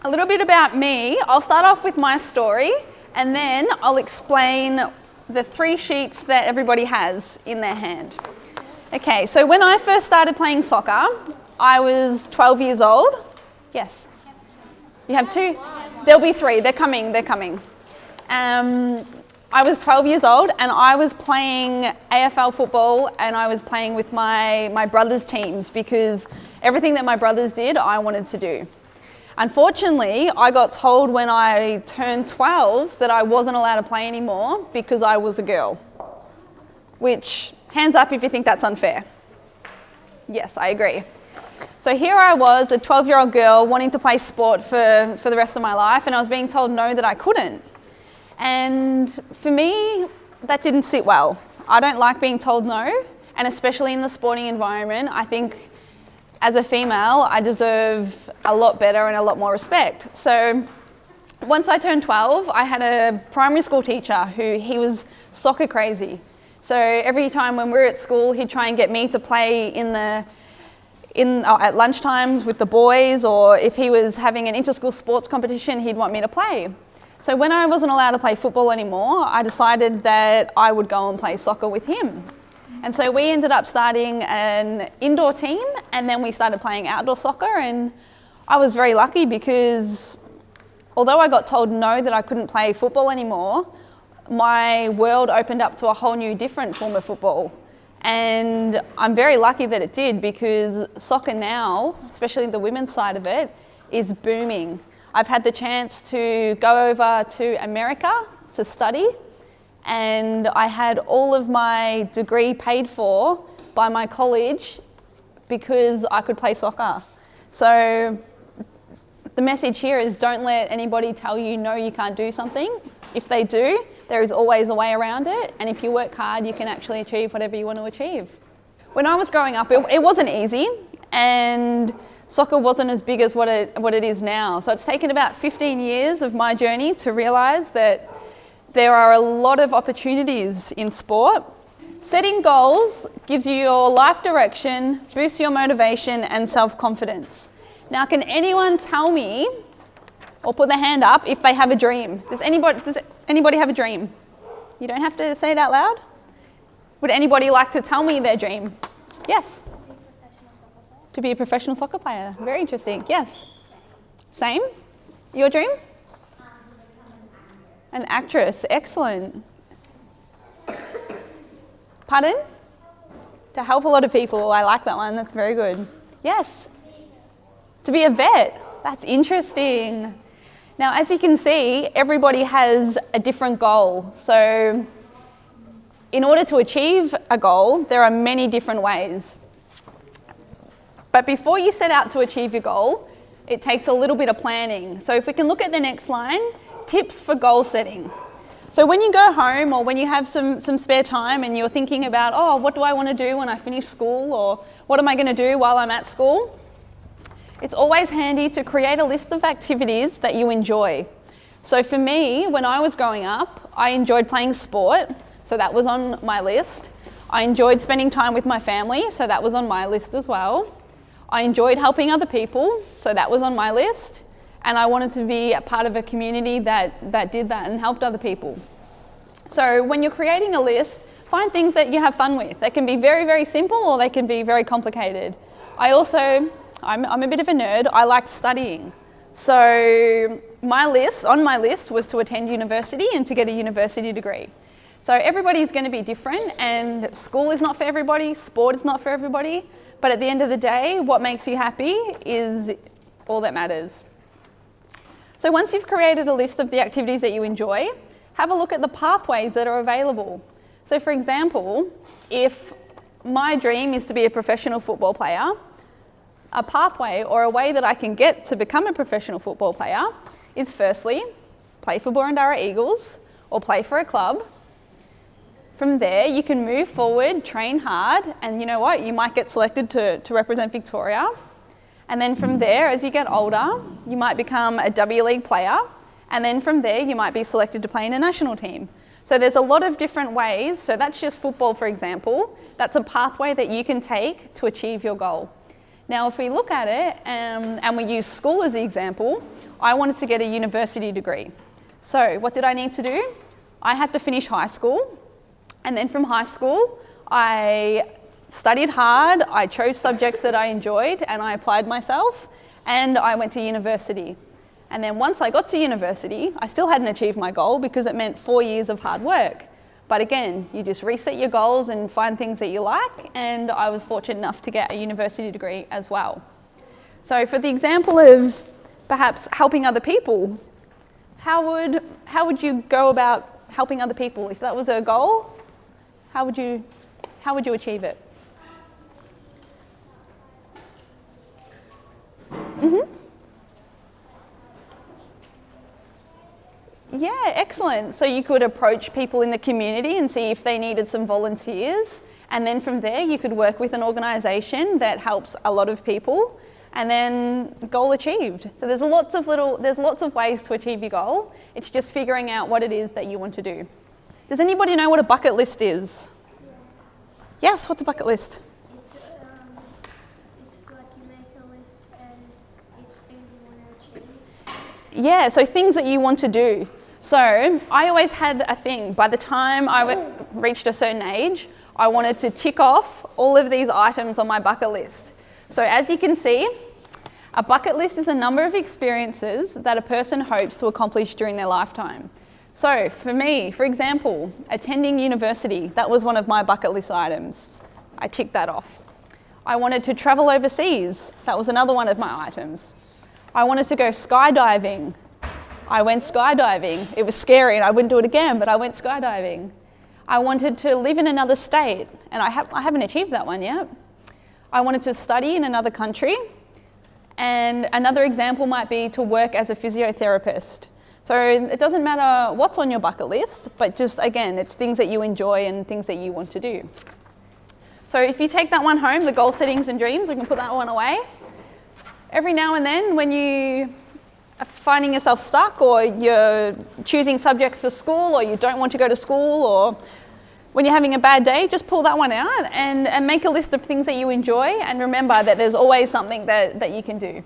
A little bit about me. I'll start off with my story and then I'll explain the 3 sheets that everybody has in their hand. Okay, so when I first started playing soccer, I was 12 years old. Yes? You have 2? There'll be 3. They're coming. I was 12 years old and I was playing AFL football and I was playing with my brother's teams because everything that my brothers did, I wanted to do. Unfortunately, I got told when I turned 12 that I wasn't allowed to play anymore because I was a girl. Which, hands up if you think that's unfair. Yes, I agree. So here I was, a 12-year-old girl wanting to play sport for the rest of my life, and I was being told no, that I couldn't. And for me, that didn't sit well. I don't like being told no, and especially in the sporting environment, I think as a female, I deserve a lot better and a lot more respect. So once I turned 12, I had a primary school teacher he was soccer crazy. So every time when we were at school, he'd try and get me to play at lunchtimes with the boys, or if he was having an inter-school sports competition, he'd want me to play. So when I wasn't allowed to play football anymore, I decided that I would go and play soccer with him. And so we ended up starting an indoor team, and then we started playing outdoor soccer, and I was very lucky because although I got told no, that I couldn't play football anymore, my world opened up to a whole new different form of football. And I'm very lucky that it did, because soccer now, especially the women's side of it, is booming. I've had the chance to go over to America to study, and I had all of my degree paid for by my college because I could play soccer. So the message here is, don't let anybody tell you no, you can't do something. If they do, there is always a way around it, and if you work hard, you can actually achieve whatever you want to achieve. When I was growing up, it wasn't easy, and soccer wasn't as big as what it is now. So it's taken about 15 years of my journey to realise that there are a lot of opportunities in sport. Setting goals gives you your life direction, boosts your motivation and self-confidence. Now, can anyone tell me, or put their hand up if they have a dream? Does anybody have a dream? You don't have to say it out loud. Would anybody like to tell me their dream? Yes? To be a professional soccer player. Very interesting. Yes? Same? Your dream? An actress. Excellent. Pardon? To help a lot of people. I like that one. That's very good. Yes? To be a vet. That's interesting. Now, as you can see, everybody has a different goal. So in order to achieve a goal, there are many different ways. But before you set out to achieve your goal, it takes a little bit of planning. So if we can look at the next line, tips for goal setting. So when you go home, or when you have some spare time and you're thinking about, oh, what do I want to do when I finish school, or what am I going to do while I'm at school? It's always handy to create a list of activities that you enjoy. So for me, when I was growing up, I enjoyed playing sport, so that was on my list. I enjoyed spending time with my family, so that was on my list as well. I enjoyed helping other people, so that was on my list. And I wanted to be a part of a community that did that and helped other people. So when you're creating a list, find things that you have fun with. They can be very, very simple, or they can be very complicated. I'm a bit of a nerd. I liked studying. So on my list was to attend university and to get a university degree. So everybody's going to be different, and school is not for everybody, sport is not for everybody, but at the end of the day, what makes you happy is all that matters. So once you've created a list of the activities that you enjoy, have a look at the pathways that are available. So for example, if my dream is to be a professional football player, a pathway or a way that I can get to become a professional football player is, firstly, play for Boroondara Eagles or play for a club. From there, you can move forward, train hard, and you know what? You might get selected to represent Victoria. And then from there, as you get older, you might become a W League player. And then from there, you might be selected to play in a national team. So there's a lot of different ways. So that's just football, for example. That's a pathway that you can take to achieve your goal. Now, if we look at it and we use school as the example, I wanted to get a university degree. So what did I need to do? I had to finish high school, and then from high school, I studied hard, I chose subjects that I enjoyed, and I applied myself, and I went to university. And then once I got to university, I still hadn't achieved my goal because it meant 4 years of hard work. But again, you just reset your goals and find things that you like, and I was fortunate enough to get a university degree as well. So for the example of perhaps helping other people, how would you go about helping other people? If that was a goal, how would you achieve it? Yeah, excellent. So you could approach people in the community and see if they needed some volunteers, and then from there you could work with an organisation that helps a lot of people, and then goal achieved. So there's lots of ways to achieve your goal. It's just figuring out what it is that you want to do. Does anybody know what a bucket list is? Yeah. Yes, what's a bucket list? It's like you make a list and it's things you want to achieve. Yeah, so things that you want to do. So I always had a thing. By the time I reached a certain age, I wanted to tick off all of these items on my bucket list. So as you can see, a bucket list is a number of experiences that a person hopes to accomplish during their lifetime. So for me, for example, attending university, that was one of my bucket list items. I ticked that off. I wanted to travel overseas. That was another one of my items. I wanted to go skydiving. I went skydiving. It was scary and I wouldn't do it again, but I went skydiving. I wanted to live in another state, and I haven't achieved that one yet. I wanted to study in another country, and another example might be to work as a physiotherapist. So it doesn't matter what's on your bucket list, but just again, it's things that you enjoy and things that you want to do. So if you take that one home, the goal settings and dreams, we can put that one away. Every now and then when you are finding yourself stuck, or you're choosing subjects for school, or you don't want to go to school, or when you're having a bad day, just pull that one out and make a list of things that you enjoy, and remember that there's always something that you can do.